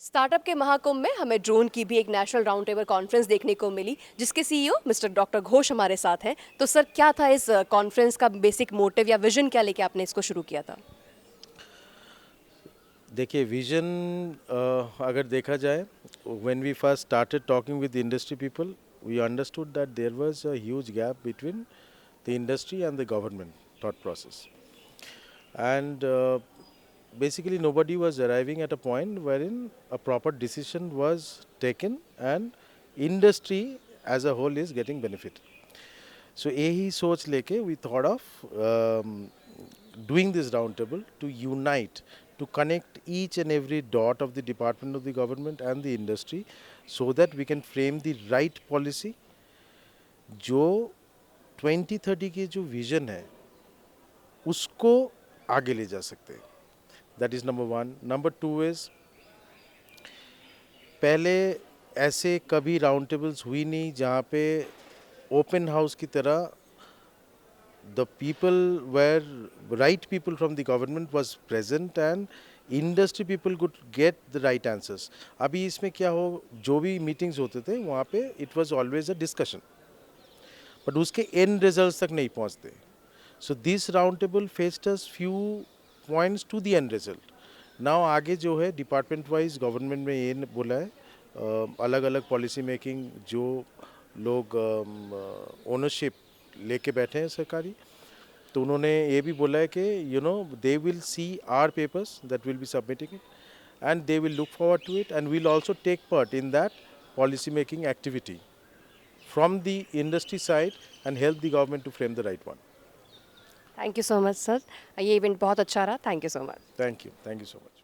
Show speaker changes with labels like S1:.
S1: Startup के महाकुंभ में हमें ड्रोन की भी एक नेशनल राउंड टेबल कॉन्फ्रेंस देखने को मिली, जिसके सीईओ मिस्टर डॉक्टर घोष हमारे साथ हैं। तो सर, क्या था इस कॉन्फ्रेंस का बेसिक मोटिव या विजन, क्या लेके आपने इसको शुरू किया था?
S2: देखिए विजन अगर देखा जाए, when we first started talking with industry people, we understood that there was a huge gap between the industry and the government thought process. And basically nobody was arriving at a point wherein a proper decision was taken and industry as a whole is getting benefit. So यही सोच लेके we thought of doing this roundtable to unite, to connect each and every dot of the department of the government and the industry so that we can frame the right policy जो 2030 की जो vision है उसको आगे ले जा सकते हैं. That is number one. Number two is, पहले ऐसे कभी राउंड टेबल्स हुई नहीं जहाँ पे ओपन हाउस की तरह the people where right people from the government was present and industry people could get the right answers. अभी इसमें क्या हो, जो भी मीटिंग्स होते थे वहाँ पे it was always a discussion, but उसके एंड रिजल्ट्स तक नहीं पहुँचते. So this roundtable faced us few points to the end result. Now आगे जो है डिपार्टमेंट वाइज गवर्नमेंट में ये बोला है, अलग अलग पॉलिसी मेकिंग जो लोग ओनरशिप लेके बैठे हैं सरकारी, तो उन्होंने ये भी बोला है कि they will see our papers that will be submitting it and they will look forward to it and will also take part in that policy making activity from the industry side and help the government to frame the right one.
S1: Thank you so much sir, ये event बहुत अच्छा रहा. Thank you so much.
S2: Thank you so much.